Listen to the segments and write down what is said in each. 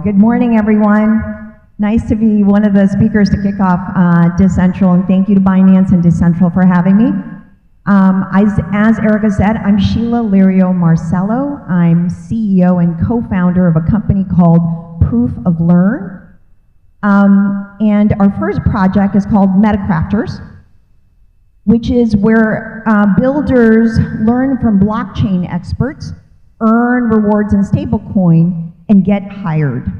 Good morning, everyone. Nice to be one of the speakers to kick off Dcentral, and thank you to Binance and Dcentral for having me. As Erica said, I'm Sheila Lirio Marcello. I'm CEO and co-founder of a company called Proof of Learn. And our first project is called METACRAFTERS, which is where builders learn from blockchain experts, earn rewards in stablecoin, and get hired.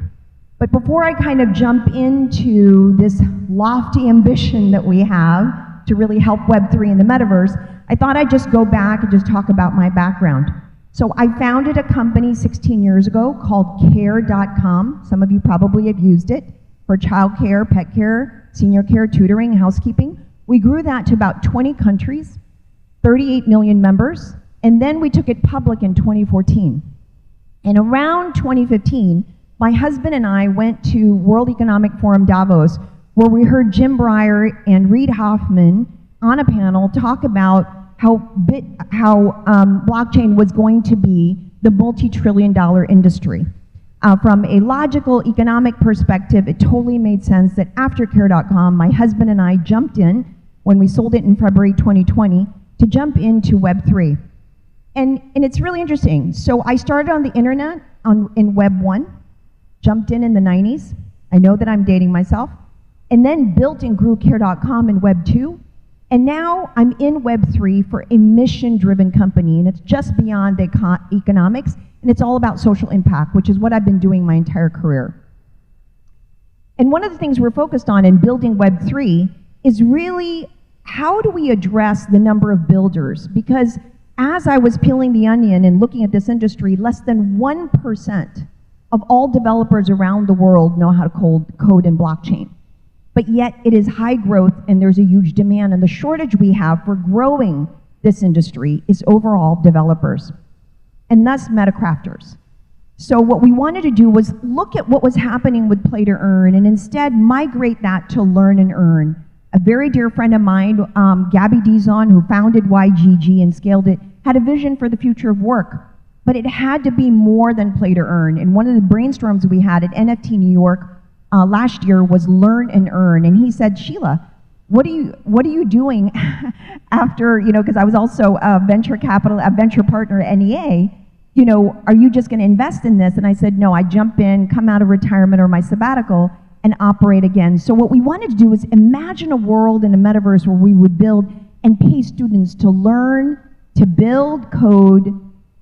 But before I kind of jump into this lofty ambition that we have to really help Web3 in the metaverse, I thought I'd just go back and just talk about my background. So I founded a company 16 years ago called care.com. Some of you probably have used it for childcare, pet care, senior care, tutoring, housekeeping. We grew that to about 20 countries, 38 million members, and then we took it public in 2014. And around 2015, my husband and I went to World Economic Forum Davos, where we heard Jim Breyer and Reid Hoffman on a panel talk about how blockchain was going to be the multi-trillion-dollar industry. From a logical economic perspective, it totally made sense that after care.com, my husband and I jumped in, when we sold it in February 2020, to jump into Web3. And it's really interesting. So I started on the internet in Web 1, jumped in the 90s. I know that I'm dating myself. And then built and grew care.com in Web 2. And now I'm in Web 3 for a mission-driven company. And it's just beyond economics. And it's all about social impact, which is what I've been doing my entire career. And one of the things we're focused on in building Web 3 is really how do we address the number of builders? Because as I was peeling the onion and looking at this industry, less than 1% of all developers around the world know how to code in blockchain. But yet it is high growth and there's a huge demand, and the shortage we have for growing this industry is overall developers, and thus METACRAFTERS. So what we wanted to do was look at what was happening with play to earn and instead migrate that to learn and earn. A very dear friend of mine, Gabby Dizon, who founded YGG and scaled it, had a vision for the future of work, but it had to be more than play to earn. And one of the brainstorms we had at NFT New York last year was learn and earn. And he said, Sheila, what are you doing after, because I was also a venture partner at NEA, are you just going to invest in this? And I said, no, I jump in, come out of retirement or my sabbatical, and operate again. So what we wanted to do was imagine a world in a metaverse where we would build and pay students to learn, to build, code,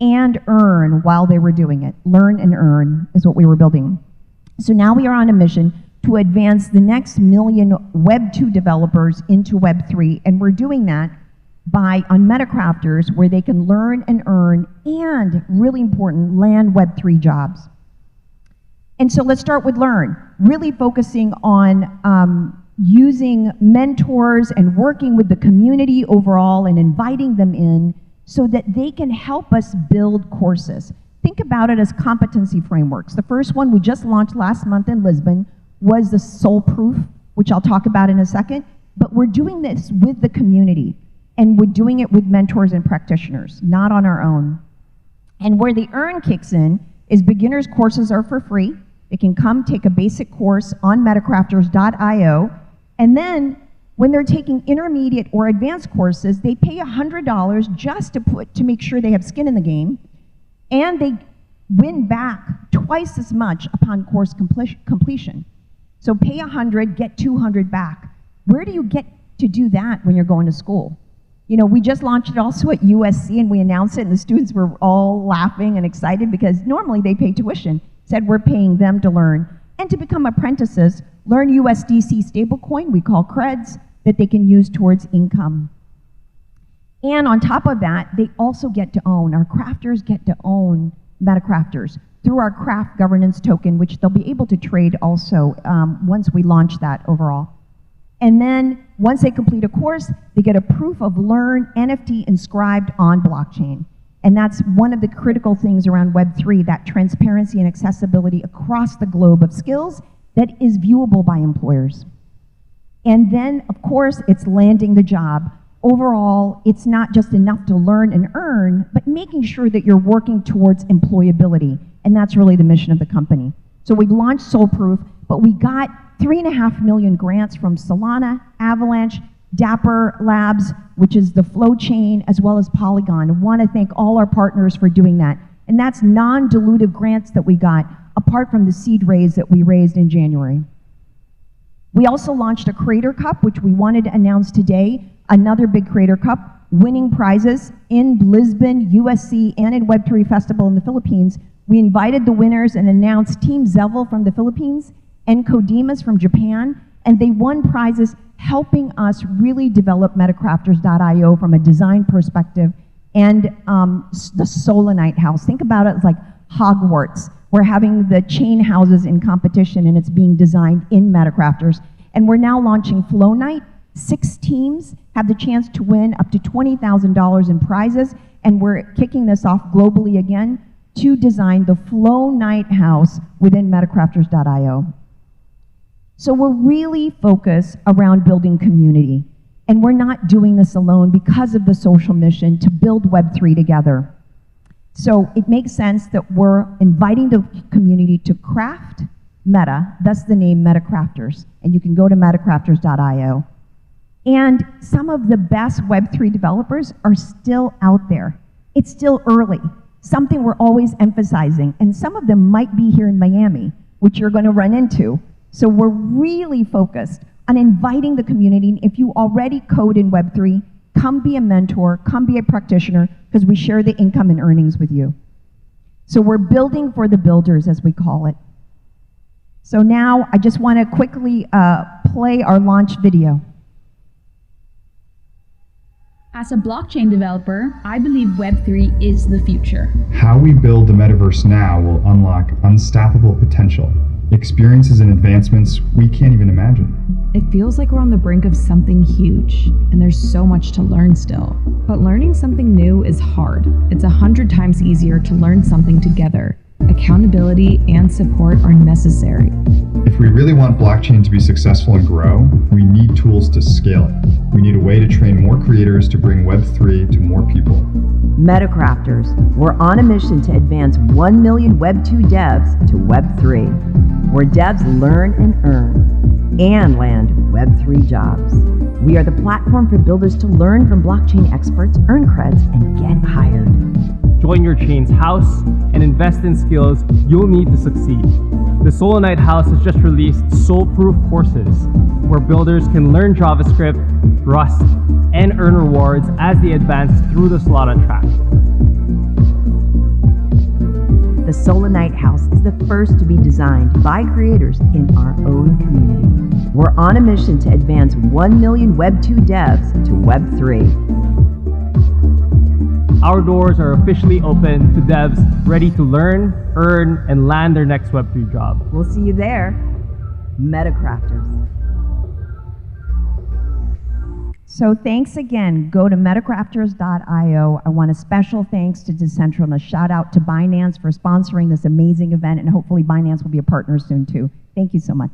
and earn while they were doing it. Learn and earn is what we were building. So now we are on a mission to advance the next million Web 2 developers into Web 3, and we're doing that on METACRAFTERS, where they can learn and earn, and really important, land Web 3 jobs. And so let's start with learn, really focusing on using mentors and working with the community overall and inviting them in so that they can help us build courses. Think about it as competency frameworks. The first one we just launched last month in Lisbon was the Soul Proof, which I'll talk about in a second, but we're doing this with the community, and we're doing it with mentors and practitioners, not on our own. And where the earn kicks in is beginners courses are for free. They can come take a basic course on metacrafters.io, and then when they're taking intermediate or advanced courses, they pay $100 just to make sure they have skin in the game, and they win back twice as much upon course completion. So pay $100, get $200 back. Where do you get to do that when you're going to school? We just launched it also at USC, and we announced it, and the students were all laughing and excited because normally they pay tuition. Said we're paying them to learn. And to become apprentices, learn USDC stablecoin, we call creds, that they can use towards income. And on top of that, they also get to own, our crafters get to own METACRAFTERS through our craft governance token, which they'll be able to trade also once we launch that overall. And then once they complete a course, they get a proof of learn NFT inscribed on blockchain. And that's one of the critical things around Web 3, that transparency and accessibility across the globe of skills that is viewable by employers. And then, of course, it's landing the job. Overall, it's not just enough to learn and earn, but making sure that you're working towards employability. And that's really the mission of the company. So we've launched Soulproof, but we got 3.5 million grants from Solana, Avalanche, Dapper Labs, which is the flow chain, as well as Polygon. I want to thank all our partners for doing that. And that's non-dilutive grants that we got, apart from the seed raise that we raised in January. We also launched a Creator Cup, which we wanted to announce today, another big Creator Cup, winning prizes in Lisbon, USC, and in Web3 Festival in the Philippines. We invited the winners and announced Team Zevel from the Philippines and Codemas from Japan, and they won prizes helping us really develop METACRAFTERS.io from a design perspective, and the Solanite house. Think about it as like Hogwarts. We're having the chain houses in competition, and it's being designed in METACRAFTERS. And we're now launching Flownight. 6 teams have the chance to win up to $20,000 in prizes, and we're kicking this off globally again to design the Flownight house within METACRAFTERS.io. So we're really focused around building community, and we're not doing this alone because of the social mission to build Web3 together. So it makes sense that we're inviting the community to craft Meta, thus the name METACRAFTERS, and you can go to metacrafters.io. And some of the best Web3 developers are still out there. It's still early, something we're always emphasizing, and some of them might be here in Miami, which you're going to run into. So we're really focused on inviting the community. If you already code in Web3, come be a mentor, come be a practitioner, because we share the income and earnings with you. So we're building for the builders, as we call it. So now I just want to quickly play our launch video. As a blockchain developer, I believe Web3 is the future. How we build the metaverse now will unlock unstoppable potential, experiences and advancements we can't even imagine. It feels like we're on the brink of something huge, and there's so much to learn still. But learning something new is hard. It's 100 times easier to learn something together. Accountability and support are necessary. If we really want blockchain to be successful and grow, we need tools to scale it. We need a way to train more creators to bring Web3 to more people. METACRAFTERS, we're on a mission to advance 1 million Web2 devs to Web3, where devs learn and earn, and land Web3 jobs. We are the platform for builders to learn from blockchain experts, earn creds, and get hired. Join your chain's house and invest in skills you'll need to succeed. The Solanite house has just released Soulproof courses, where builders can learn JavaScript, Rust, and earn rewards as they advance through the Solana track. The Solanite house is the first to be designed by creators in our own community. We're on a mission to advance 1 million Web2 devs to Web3. Our doors are officially open to devs ready to learn, earn, and land their next Web3 job. We'll see you there. METACRAFTERS. So thanks again. Go to metacrafters.io. I want a special thanks to Dcentral and a shout out to Binance for sponsoring this amazing event, and hopefully Binance will be a partner soon too. Thank you so much.